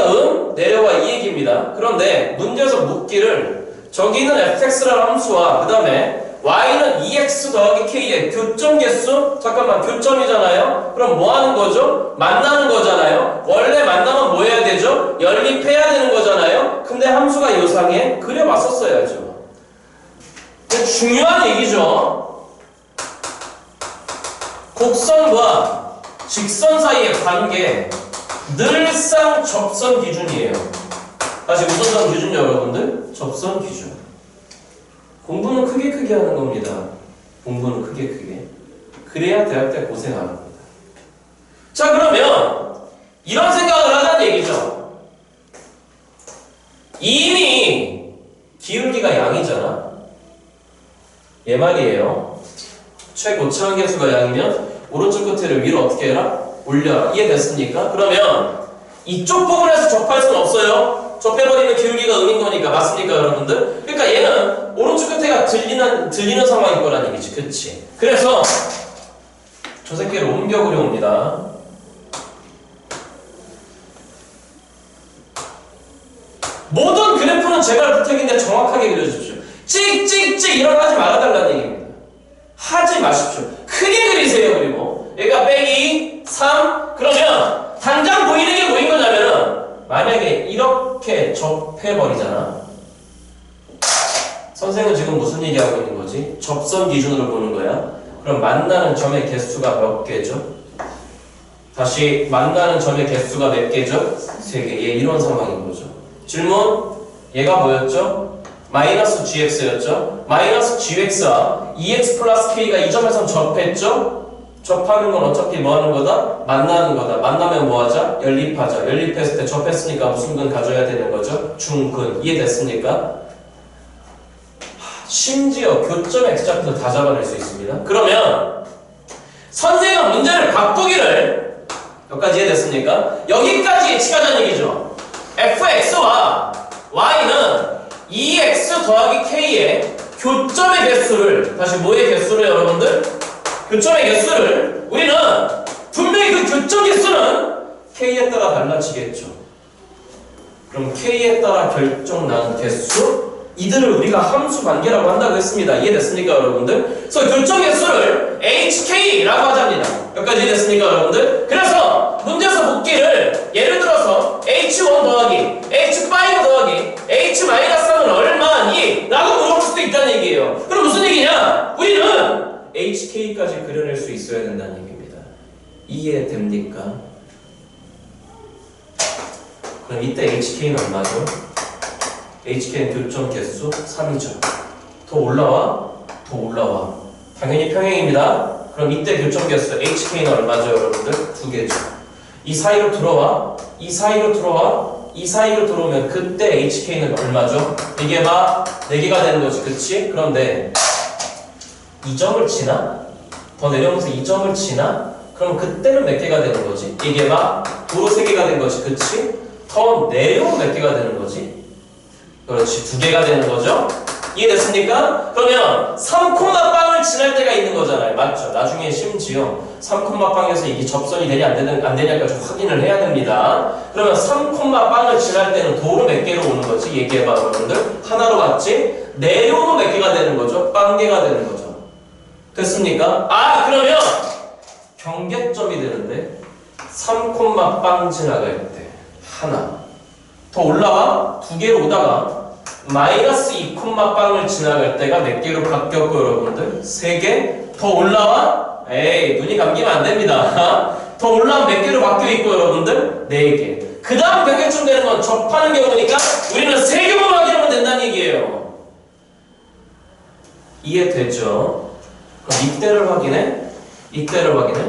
내려와 이 얘기입니다. 그런데 문제에서 묻기를 저기는 fx라는 함수와 그 다음에 y는 2x 더하기 k의 교점 개수 잠깐만 교점이잖아요. 그럼 뭐 하는 거죠? 만나는 거잖아요. 원래 만나면 뭐 해야 되죠? 연립해야 되는 거잖아요. 근데 함수가 요상에 그려봤었어야죠. 중요한 얘기죠. 곡선과 직선 사이의 관계 늘상 접선 기준이에요. 다시 무슨 선 기준 여러분들? 접선 기준. 공부는 크게 하는 겁니다. 공부는 크게. 그래야 대학 때 고생 안 합니다. 자 그러면 이런 생각을 하자는 얘기죠. 이미 기울기가 양이잖아. 얘 말이에요. 최고차원 계수가 양이면 오른쪽 끝을 위로 어떻게 해라? 올려라. 이해됐습니까? 그러면 이쪽 부분에서 접할 수는 없어요. 접해버리면 기울기가 음인 거니까. 맞습니까 여러분들? 그러니까 얘는 오른쪽 끝에가 들리는 상황인 거란 얘기지. 그치? 그래서 저 새끼를 옮겨 그려옵니다. 모든 그래프는 제발 부탁인데 정확하게 그려주십시오. 찍찍찍 이런 거 하지 말아달라는 얘기입니다. 하지 마십시오. 크게 그리세요. 그리고 얘가 빼기 3 그러면 당장 보이는 게 뭐인 거냐면은 만약에 이렇게 접해버리잖아. 선생은 지금 무슨 얘기하고 있는 거지? 접선 기준으로 보는 거야. 그럼 만나는 점의 개수가 몇 개죠? 다시 만나는 점의 개수가 몇 개죠? 3개. 얘 이런 상황인 거죠. 질문. 얘가 뭐였죠? 마이너스 gx였죠? 마이너스 gx와 2x 플러스 k가 이 점에서 접했죠? 접하는 건 어차피 뭐 하는 거다? 만나는 거다. 만나면 뭐 하자? 연립하자. 연립했을 때 접했으니까 무슨 근 가져야 되는 거죠? 중근. 이해됐습니까? 심지어 교점 x좌표도 다 잡아낼 수 있습니다. 그러면 선생은 문제를 바꾸기를 여기까지 이해됐습니까? 여기까지 예측하자는 얘기죠. fx와 y는 2x 더하기 k의 교점의 개수를 다시 뭐의 개수를 여러분들? 교점의 개수를 우리는 분명히 그 교점 개수는 k에 따라 달라지겠죠. 그럼 k에 따라 결정나는 개수 이들을 우리가 함수 관계라고 한다고 했습니다. 이해됐습니까 여러분들? 그래서 교점 개수를 hk라고 하자입니다. 여기까지 이해됐습니까 여러분들? 그래서 문제에서 묻기를 예를 들어서 h1 더하기 h5 더하기 h-3은 얼마니? 라고 물어볼 수도 있다는 얘기예요. 그럼 무슨 얘기냐? 우리는 HK까지 그려낼 수 있어야 된다는 얘기입니다. 이해됩니까? 그럼 이때 HK는 얼마죠? HK는 교점 개수 3이죠. 더 올라와? 더 올라와. 당연히 평행입니다. 그럼 이때 교점 개수 HK는 얼마죠 여러분들? 2개죠. 이 사이로 들어와. 이 사이로 들어와. 이 사이로 들어오면 그때 HK는 얼마죠? 이게 막 4개가 되는 거지. 그치? 그런데 이 점을 지나? 더 내려오면서 이 점을 지나? 그럼 그때는 몇 개가 되는 거지? 이게 막 도로 3개가 된 거지. 그치? 더 내려오면 몇 개가 되는 거지? 그렇지. 2개가 되는 거죠? 이해됐습니까? 그러면 3콤마빵을 지날 때가 있는 거잖아요. 맞죠? 나중에 심지어 3콤마빵에서 이게 접선이 되냐 안 되냐까지 확인을 해야 됩니다. 그러면 3콤마빵을 지날 때는 도로 몇 개로 오는 거지? 얘기해봐 여러분들. 하나로 갔지? 내려오면 몇 개가 되는 거죠? 빵개가 되는 거죠. 됐습니까? 아 그러면 경계점이 되는데 3콤마빵 지나갈 때 하나 더 올라와 2개로 오다가 마이너스 2콤마빵을 지나갈 때가 몇 개로 바뀌었고 여러분들 3개 더 올라와 에이 눈이 감기면 안 됩니다. 더 올라오면 몇 개로 바뀌어 있고 여러분들 4개 그 다음 경계점 되는 건 접하는 경우니까 우리는 3개만 확인하면 된다는 얘기예요. 이해되죠? 그럼 이때를 확인해 이때를 확인해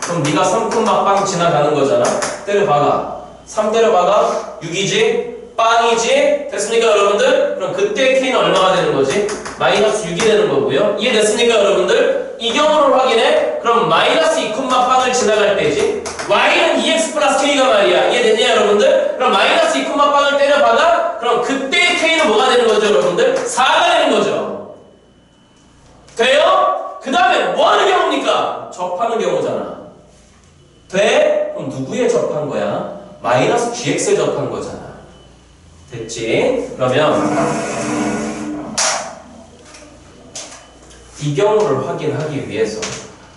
그럼 네가 3콤마빵 지나가는 거잖아. 때려박아 3 때려박아 6이지 빵이지? 됐습니까 여러분들? 그럼 그때 K는 얼마가 되는 거지? 마이너스 6이 되는 거고요. 이해됐습니까 여러분들? 이 경우를 확인해. 그럼 마이너스 2, 빵을 지나갈 때지. Y는 2x 플러스 K가 말이야. 이해됐냐 여러분들? 그럼 마이너스 2, 빵을 때려받아? 그럼 그때 K는 뭐가 되는 거죠 여러분들? 4가 되는 거죠. 돼요? 그 다음에 뭐 하는 경우입니까? 접하는 경우잖아. 돼? 그럼 누구에 접한 거야? 마이너스 GX에 접한 거잖아. 됐지? 그러면 이 경우를 확인하기 위해서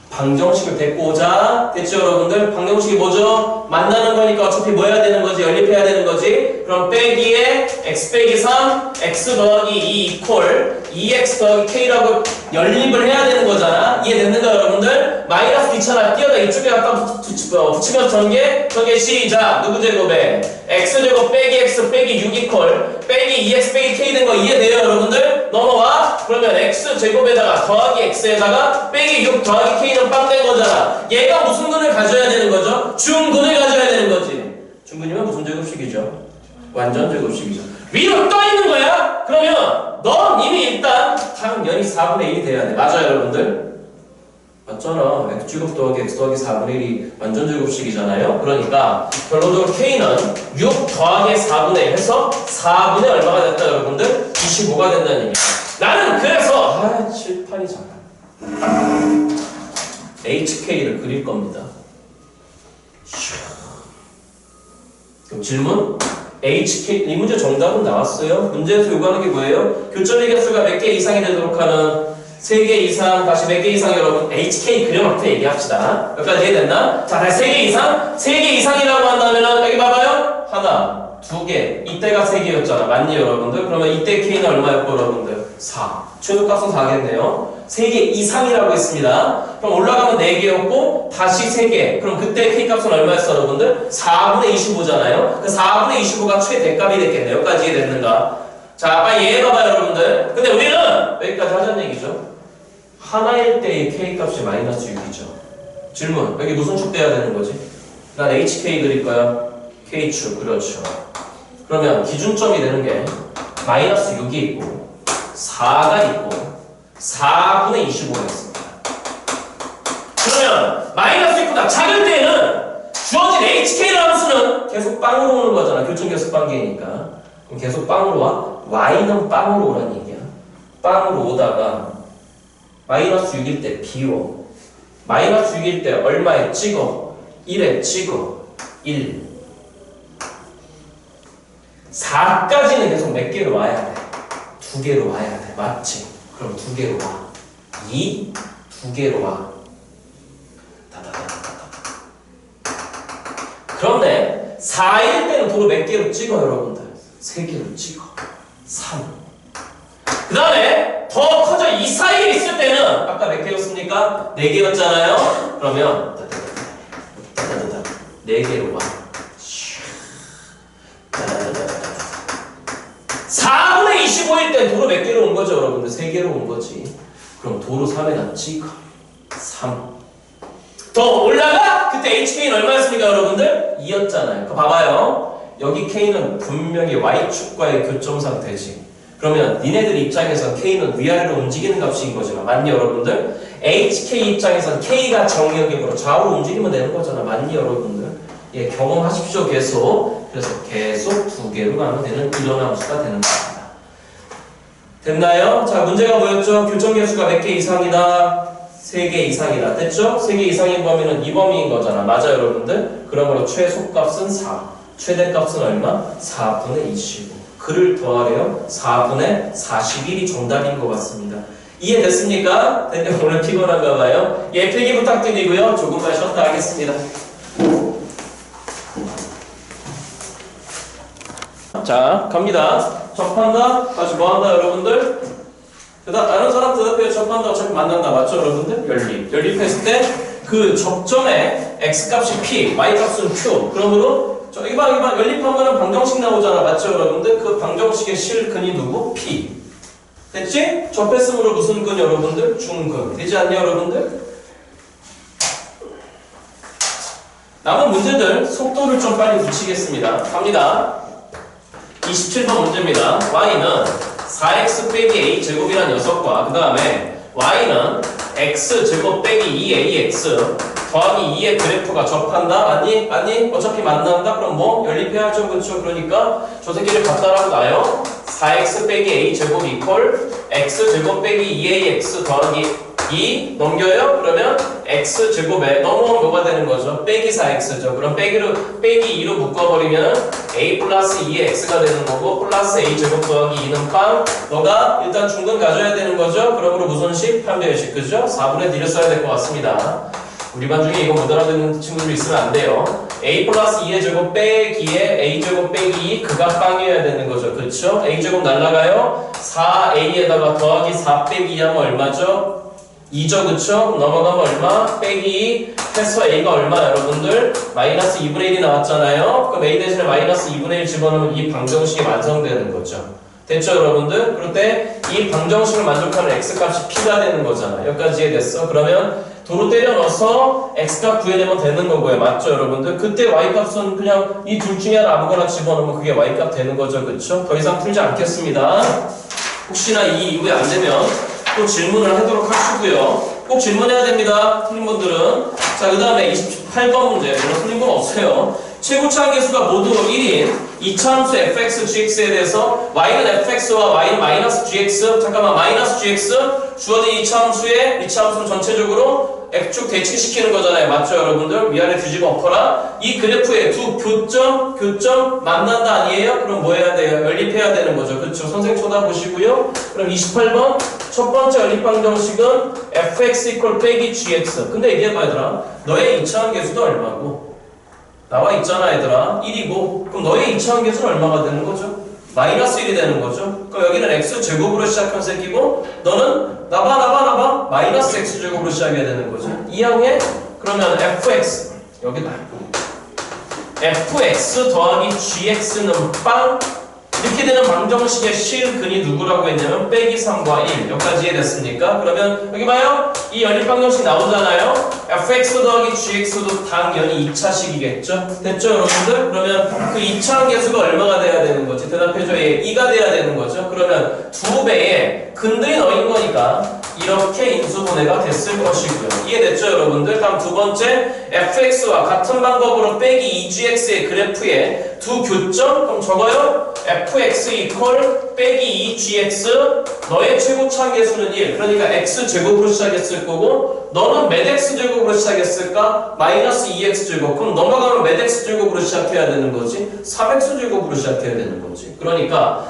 방정식을 데리고 오자. 됐죠 여러분들? 방정식이 뭐죠? 만나는 거니까 어차피 뭐 해야 되는 거지? 연립해야 되는 거지? 그럼 빼기에 x 빼기 3 x 더하기 2 이퀄 2x 더하기 k라고 연립을 해야 되는 거잖아. 이해됐는가 여러분들? 마이너스 귀찮아. 뛰어다 이쪽에 갖다 붙이면서 전개 시작. 누구 제곱에 x제곱 빼기 x 빼기 6 이퀄 빼기 2x 빼기 k 된 거 이해돼요 여러분들? 넘어와. 그러면 x제곱에다가 더하기 x에다가 빼기 6 더하기 k는 빵 된 거잖아. 얘가 무슨 근을 가져야 되는 거죠? 중근을 가져야 되는 거지. 중근이면 무슨 제곱식이죠? 완전 제곱식이죠. 위로 떠 있는 거야? 그러면 넌 이미 일단 당연히 4분의 1이 돼야 돼. 맞아요 여러분들? 맞잖아. x제곱 더하기 x 더하기 4분의 1이 완전 제곱식이잖아요. 그러니까 결론적으로 k는 6 더하기 4분의 1 해서 4분의 얼마가 됐다 여러분들? 25가 된다는 얘기야. 나는 그래서 칠판이 작아. HK를 그릴 겁니다. 그럼 질문? HK, 이 문제 정답은 나왔어요. 문제에서 요구하는 게 뭐예요? 교점의 개수가 몇 개 이상이 되도록 하는 3개 이상, 다시 몇 개 이상 여러분 HK 그려놓고 얘기합시다. 여기까지 이해됐나? 자, 다시 3개 이상? 3개 이상이라고 한다면은 여기 봐봐요. 하나, 2개. 이때가 3개였잖아. 맞니 여러분들? 그러면 이때 K는 얼마였고 여러분들? 4. 최소값은 4겠네요. 3개 이상이라고 했습니다. 그럼 올라가면 4개였고 다시 3개. 그럼 그때 K값은 얼마였어 여러분들? 4분의 25잖아요. 그 4분의 25가 최대값이 됐겠네요. 여기까지 이해됐는가? 자, 빨리 이해해봐봐요 여러분들. 근데 우리는 여기까지 하자는 얘기죠. 하나일 때의 K값이 마이너스 6이죠. 질문, 여기 무슨 축 돼야 되는 거지? 난 HK 그릴 거야. K축, 그렇죠. 그러면 기준점이 되는 게 마이너스 6이 있고 4가 있고 4분의 25였습니다. 그러면 마이너스 6보다 작을 때는 주어진 HK라는 수는 계속 빵으로 오는 거잖아. 교점 계속 빵계니까. 그럼 계속 빵으로 와? Y는 빵으로 오라는 얘기야. 빵으로 오다가 마이너스 6일 때 비워. 마이너스 6일 때 얼마에 찍어? 1에 찍어. 1. 4까지는 계속 몇 개로 와야 돼? 2개로 와야 돼. 맞지? 그럼 2개로 와. 2, 2개로 와. 그런데 4일 때는 도로 몇 개로 찍어 여러분들? 3개로 찍어. 3. 그 다음에 더 커져 2 사이에 있을 때는 아까 몇 개였습니까? 4개였잖아요? 그러면 4개로 와. 4분의 25일 때 도로 몇 개로 온 거죠 여러분들? 3개로 온 거지. 그럼 도로 3에다 찍어. 3. 더 올라가? 그때 HK는 얼마였습니까 여러분들? 2였잖아요. 그거 봐봐요. 여기 K는 분명히 Y축과의 교점 상태지. 그러면 니네들 입장에선 K는 위아래로 움직이는 값인 거잖아. 맞니 여러분들? HK 입장에선 K가 정의역이므로 좌우로 움직이면 되는 거잖아. 맞니 여러분들? 예, 경험하십시오 계속. 그래서 계속 2개로 가면 되는 일어남수가 되는 겁니다. 됐나요? 자, 문제가 뭐였죠? 교점 개수가 몇 개 이상이다? 3개 이상이다. 됐죠? 3개 이상인 범위는 이 범위인 거잖아. 맞아요 여러분들? 그러므로 최소값은 4. 최대값은 얼마? 4분의 25. 그를 더하래요. 4분의 41이 정답인 것 같습니다. 이해됐습니까? 근데 오늘 피곤한가 봐요. 예, 필기 부탁드리고요. 조금만 쉬었다 하겠습니다. 자, 갑니다. 접한다? 다시 뭐한다 여러분들? 다른 사람 대답해요. 접한다. 어차피 만난다. 맞죠 여러분들? 연립했을 때 그 접점에 x값이 p, y값은 q. 그러므로 여기 봐 연립하면 방정식 나오잖아. 맞죠 여러분들? 그 방정식의 실근이 누구? p. 됐지? 접했으므로 무슨 근 여러분들? 중근. 되지 않냐 여러분들? 남은 문제들 속도를 좀 빨리 붙이겠습니다. 갑니다. 27번 문제입니다. y는 4x 빼기 a 제곱이란 녀석과 그 다음에 y는 x 제곱 빼기 2ax 더하기 2의 그래프가 접한다? 맞니? 맞니? 어차피 만난다? 그럼 뭐? 연립해야죠. 그렇죠? 그러니까 저 새끼를 갖다라고 놔요. 4x 빼기 a 제곱 이퀄 x 제곱 빼기 2ax 더하기 2 넘겨요? 그러면 x 제곱에 넘어오면 뭐가 되는 거죠? 빼기 4x죠. 그럼 빼기 2로 묶어버리면 a 플러스 2의 x가 되는 거고 플러스 a 제곱 더하기 2는 빵. 너가 일단 중근 가져야 되는 거죠. 그러므로 무슨 식? 판별식. 그죠? 4분의 D를 써야 될 것 같습니다. 우리 반 중에 이거 못 알아듣는 친구들 있으면 안 돼요. a 플러스 2의 제곱 빼기에 a 제곱 빼기 2 그가 빵이어야 되는 거죠. 그렇죠? a 제곱 날라가요. 4a에다가 더하기 4 빼기 2 하면 얼마죠? 2죠. 그쵸? 넘어가면 얼마? 빼기 2 해서 a가 얼마 여러분들? 마이너스 2분의 1이 나왔잖아요. 그럼 a 대신에 마이너스 2분의 1 집어넣으면 이 방정식이 완성되는 거죠. 됐죠 여러분들? 그럴 때 이 방정식을 만족하는 x값이 p가 되는 거잖아. 여기까지 이해됐어? 그러면 도로 때려 넣어서 x값 구해내면 되는 거고요. 맞죠 여러분들? 그때 y값은 그냥 이 둘 중에 하나 아무거나 집어넣으면 그게 y값 되는 거죠. 그쵸? 더 이상 풀지 않겠습니다. 혹시나 이 이후에 안 되면 또 질문을 하도록 하시고요. 꼭 질문해야 됩니다. 틀린 분들은. 자, 그 다음에 28번 문제. 이런 틀린 건 없어요. 최고차항 계수가 모두 1인 이차함수 fx, gx에 대해서 y는 fx와 y는 마이너스 gx 잠깐만 마이너스 gx 주어진 이차함수의 이차함수를 전체적으로 F축 대칭시키는 거잖아요. 맞죠 여러분들? 위아래 뒤집어 엎어라. 이 그래프의 두 교점 만난다 아니에요? 그럼 뭐 해야 돼요? 연립해야 되는 거죠. 그렇죠? 선생 쳐다보시고요. 그럼 28번 첫 번째 연립방정식은 fx 이퀄 빼기 gx. 근데 얘기해봐 얘들아. 너의 이차함 계수도 얼마고? 나와 있잖아 얘들아. 1이고 그럼 너의 이차함 계수는 얼마가 되는 거죠? 마이너스 1이 되는 거죠. 그럼 여기는 x제곱으로 시작한 새끼고 너는 나봐 마이너스 x제곱으로 시작해야 되는 거죠. 이항에 그러면 fx 여기다 fx 더하기 gx는 빵 이렇게 되는 방정식의 실근이 누구라고 했냐면 빼기 3과 1 여기까지 이해됐습니까? 그러면 여기 봐요. 이 연립방정식 나오잖아요. fx 더하기 gx도 당연히 2차식이겠죠? 됐죠 여러분들? 그러면 그 2차항 계수가 얼마가 돼야 되는 거지? 대답해줘. 2가 돼야 되는 거죠? 그러면 2배의 근들이 너인 거니까 이렇게 인수분해가 됐을 것이고요. 이해됐죠 여러분들? 다음 두 번째 fx와 같은 방법으로 빼기 2gx의 그래프에 두 교점? 그럼 적어요. fx 이퀄 빼기 2gx 너의 최고차항 계수는 1 그러니까 x제곱으로 시작했을 거고 너는 몇 x제곱으로 시작했을까? 마이너스 2x제곱 그럼 넘어가면 몇 x제곱으로 시작해야 되는 거지? 3x제곱으로 시작해야 되는 거지. 그러니까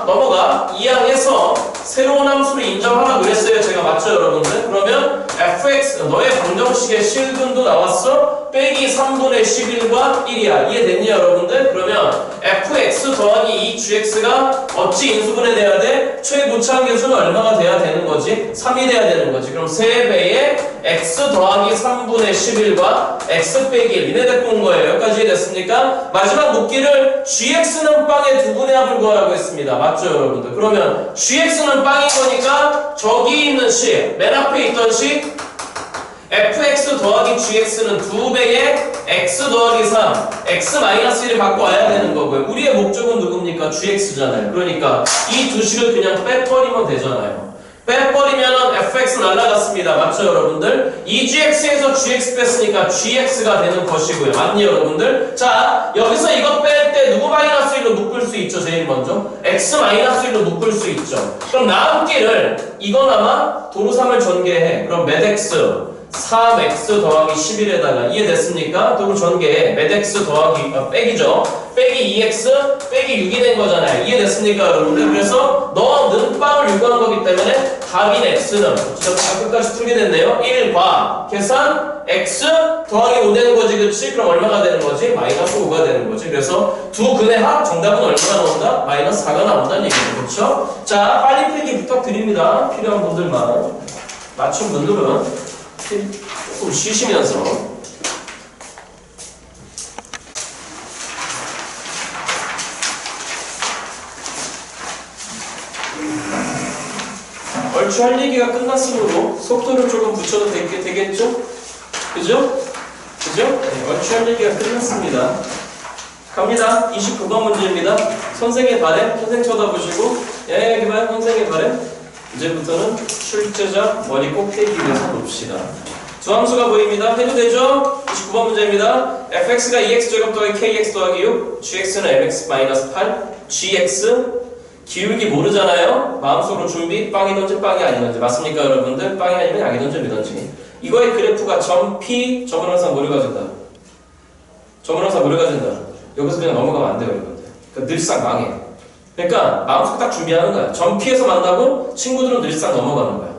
넘어가 이항에서 새로운 함수를 인정하라고 그랬어요. 제가 맞죠 여러분들? 그러면 fx 너의 방정식의 실근도 나왔어. 빼기 3분의 11과 1이야. 이해됐니 여러분들? 그러면 fx 더하기 2gx가 어찌 인수분해 돼야 돼? 최고차항 계수는 얼마가 돼야 되는 거지? 3이 돼야 되는 거지. 그럼 3배의 x 더하기 3분의 11과 x 빼기 1 이네 데리고 온 거예요. 여기까지 이해됐습니까? 마지막 묻기를 gx는 빵의 두 분의 합을 구하라고 했습니다. 맞죠 여러분들? 그러면 gx는 빵인 거니까 저기 있는 식, 맨 앞에 있던 식 fx 더하기 gx는 2배의 x 더하기 3 x 마이너스 1을 갖고 와야 되는 거고요. 우리의 목적은 누굽니까? gx잖아요. 그러니까 이 두 식을 그냥 빼버리면 되잖아요. 빼버리면은 fx 날라갔습니다. 맞죠 여러분들? 2gx에서 gx 뺐으니까 gx가 되는 것이고요. 맞니 여러분들? 자 여기서 이거 뺄 때 누구 마이너스 1로 묶을 수 있죠? 제일 먼저 x 마이너스 1로 묶을 수 있죠. 그럼 나웃기를 이거나마 도로 3을 전개해. 그럼 몇 x 3x 더하기 11에다가 이해됐습니까? 도로 전개해. 몇 x 더하기 빼기죠. 빼기 2x 빼기 6이 된 거잖아요. 이해됐습니까 여러분들? 그래서 너는 빵을 요구한 거기 때문에 답인 x는 진짜 끝까지 풀게 됐네요. 1과 계산 x 더하기 5 되는 거지. 그치? 그럼 얼마가 되는 거지? 마이너스 5가 되는 거지. 그래서 두 근의 합 정답은 얼마가 나온다? 마이너스 4가 나온다는 얘기죠. 그렇죠? 자 빨리 필기 부탁드립니다. 필요한 분들만. 맞춘 분들은 조금 쉬시면서 얼추 할 얘기가 끝났으므로 속도를 조금 붙여도 되겠죠? 그죠? 그죠? 네, 얼추 할 얘기가 끝났습니다. 갑니다. 29번 문제입니다. 선생의 바램, 선생 쳐다보시고, 예, 여기 봐요. 선생의 바램. 이제부터는 출제자 머리 꼭대기 위에서 봅시다. 두 함수가 보입니다. 해도 되죠? 29번 문제입니다. fx가 2x 제곱 더하기 kx 더하기 6, gx는 mx 마이너스 8, gx 기울기 모르잖아요? 마음속으로 준비, 빵이던지 빵이 아니던지. 맞습니까 여러분들? 빵이 아니면 약이던지 미던지. 이거의 그래프가 점 P, 점을 항상 뭐를 가진다? 점을 항상 뭐를 가진다? 여기서 그냥 넘어가면 안 돼요 여러분들. 그러니까 늘상 망해요. 그러니까 마음속 딱 준비하는 거야. 점 P에서 만나고 친구들은 늘상 넘어가는 거야.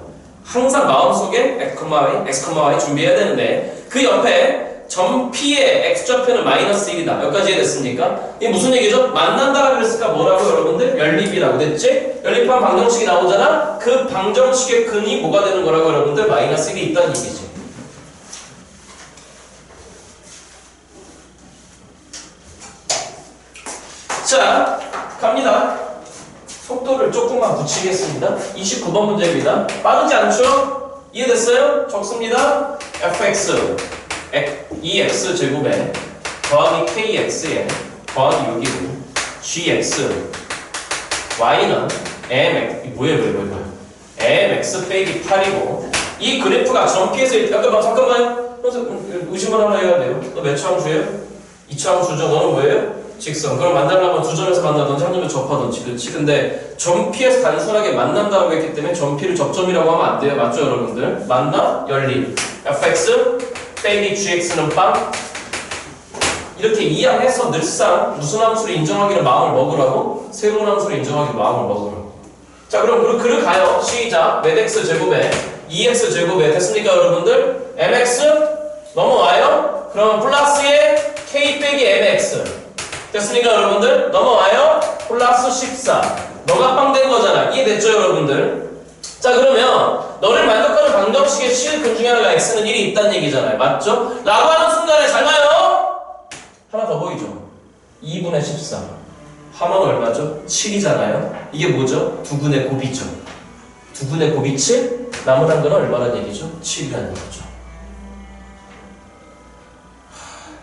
항상 마음속에 x, y 준비해야 되는데 그 옆에 점 P의 x좌표는 마이너스 1이다. 여기까지 이해됐습니까? 이게 무슨 얘기죠? 만난다고 그랬을까 뭐라고 여러분들? 연립이라고 됐지? 연립한 방정식이 나오잖아? 그 방정식의 근이 뭐가 되는 거라고 여러분들? 마이너스 1이 있다는 얘기지. 자, 갑니다. 속도를 조금만 붙이겠습니다. 29번 문제입니다. 빠르지 않죠? 이해됐어요? 적습니다. fx 2x 제곱에 더하기 kx에 더하기 6이고 gx y는 mx 뭐야 mx 빼기 8이고 이 그래프가 점 P에서 잠깐만요. 의심을 하나 해야 돼요. 너 몇 차 함수예요? 2차 함수죠. 너는 뭐예요? 직선. 그럼 만나려면 두 점에서 만나든지 한 점에서 접하든지. 그렇지? 근데 점 P에서 단순하게 만난다고 했기 때문에 점 P를 접점이라고 하면 안 돼요. 맞죠 여러분들? 만나? 연립. fx 빼기 gx는 빵. 이렇게 이해해서 늘상 무슨 함수를 인정하기를 마음을 먹으라고? 새로운 함수를 인정하기를 마음을 먹으라고. 자 그럼 글을 가요. 시작. 몇 x 제곱에 2x 제곱에 됐습니까 여러분들? mx 넘어와요. 그러면 플러스에 k 빼기 mx 됐습니까 여러분들? 넘어와요. 플러스 14 너가 빵 된 거잖아. 이해됐죠 여러분들? 자 그러면 너를 만족하는 방정식의 실근 중에 하나가 x는 1이 있다는 얘기잖아요. 맞죠? 라고 하는 순간에 잘 봐요. 하나 더 보이죠? 2분의 14 하면 얼마죠? 7이잖아요. 이게 뭐죠? 두근의 곱이죠. 두근의 곱이 7? 나머지 건 얼마란 얘기죠? 7이라는 거죠.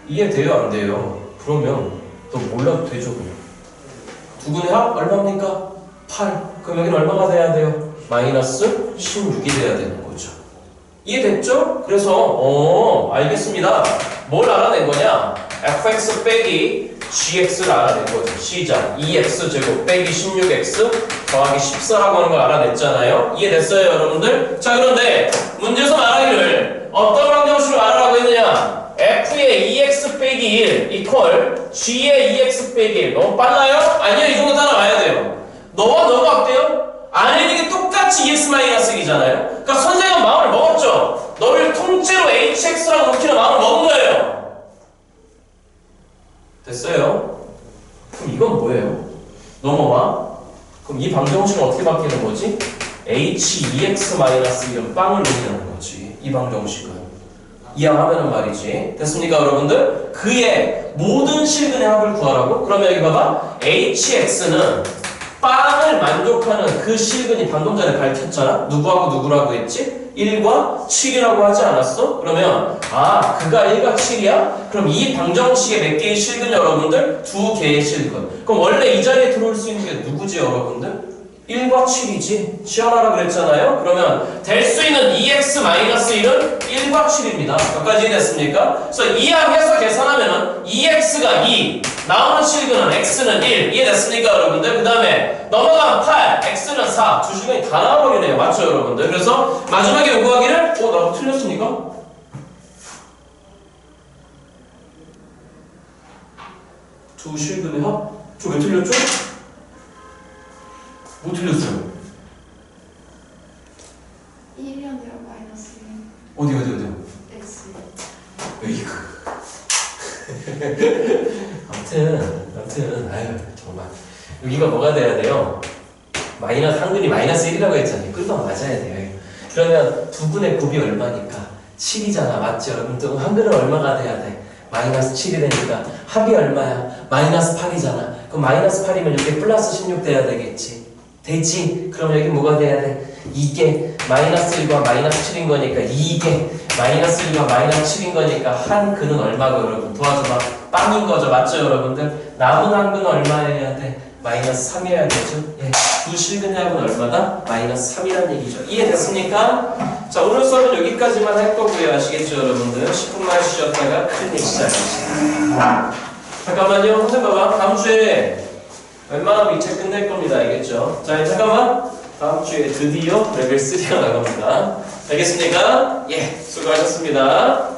이해돼요? 안 돼요? 그러면 너 몰라도 되죠 그냥. 두근의 합 얼마입니까? 8. 그럼 여기는 얼마가 돼야 돼요? 마이너스 16이 돼야 되는 거죠. 이해됐죠? 그래서 알겠습니다. 뭘 알아낸 거냐? fx 빼기 gx를 알아낸 거죠. 시작. 2x 제곱 빼기 16x 더하기 14라고 하는 걸 알아냈잖아요. 이해됐어요 여러분들? 자 그런데 문제에서 말하기를 어떤 방정식으로 알아라고 했느냐? f의 2x 빼기 1 이퀄 g의 2x 빼기 1 너무 빨라요? 아니요 이 정도 따라와야 돼요. 너와 너가 어때요? 안에 있는 게 똑같이 2x-1이잖아요. 그러니까 선생은 마음을 먹었죠. 너를 통째로 hx라고 놓기는 마음을 먹은 거예요. 됐어요? 그럼 이건 뭐예요? 넘어와. 그럼 이 방정식은 어떻게 바뀌는 거지? h2x-1은 빵을 놓이는 거지. 이 방정식은. 이항하면은 말이지. 됐습니까 여러분들? 그의 모든 실근의 합을 구하라고? 그러면 여기 봐봐. hx는 빵을 만족하는 그 실근이 방금 전에 밝혔잖아. 누구하고 누구라고 했지? 1과 7이라고 하지 않았어? 그러면 그가 1과 7이야? 그럼 이 방정식의 몇 개의 실근 여러분들? 2개의 실근. 그럼 원래 이 자리에 들어올 수 있는 게 누구지 여러분들? 1과 7이지? 시험하라 그랬잖아요? 그러면 될 수 있는 2x-1은 1과 7입니다. 여기까지 이해됐습니까? 그래서 이항해서 계산하면은 2x가 2, 나오는 실근은 x는 1. 이해됐습니까 여러분들? 그 다음에 넘어가면 8, x는 4. 두 실근이 다 나와버리네요. 맞죠 여러분들? 그래서 마지막에 요구하기를 나도 틀렸습니까? 두 실근의 합? 저 왜 틀렸죠? 뭐 틀렸어요?
1이 아니라 마이너스 1.
어디요?
x.
으이구. 아무튼 아유 정말 여기가 뭐가 돼야 돼요? 한근이 마이너스 1이라고 했잖아요. 끌도 맞아야 돼요. 그러면 두근의 곱이 얼마니까? 7이잖아. 맞죠? 여러분 또 한근은 얼마가 돼야 돼? 마이너스 7이 되니까 합이 얼마야? 마이너스 8이잖아. 그럼 마이너스 8이면 이렇게 플러스 16 돼야 되겠지. 되지? 그럼 여기 뭐가 돼야 돼? 이게 마이너스 1과 마이너스 7인 거니까 이게 마이너스 1과 마이너스 7인 거니까 한 근은 얼마고 여러분? 도와줘봐. 빵인 거죠. 맞죠 여러분들? 남은 한 근은 얼마여야 돼? 마이너스 3이어야 되죠? 예. 두 실근량은 얼마다? 마이너스 3이라는 얘기죠. 이해됐습니까? 자, 오늘 수업은 여기까지만 할 거고요. 아시겠죠 여러분들? 10분만 쉬었다가 클리닉 시작합시다. 잠깐만요. 선생님 봐봐. 다음 주에 웬만하면 이 책 끝낼 겁니다. 알겠죠? 자, 잠깐만. 다음 주에 드디어 레벨 3가 나갑니다. 알겠습니까? 예, 수고하셨습니다.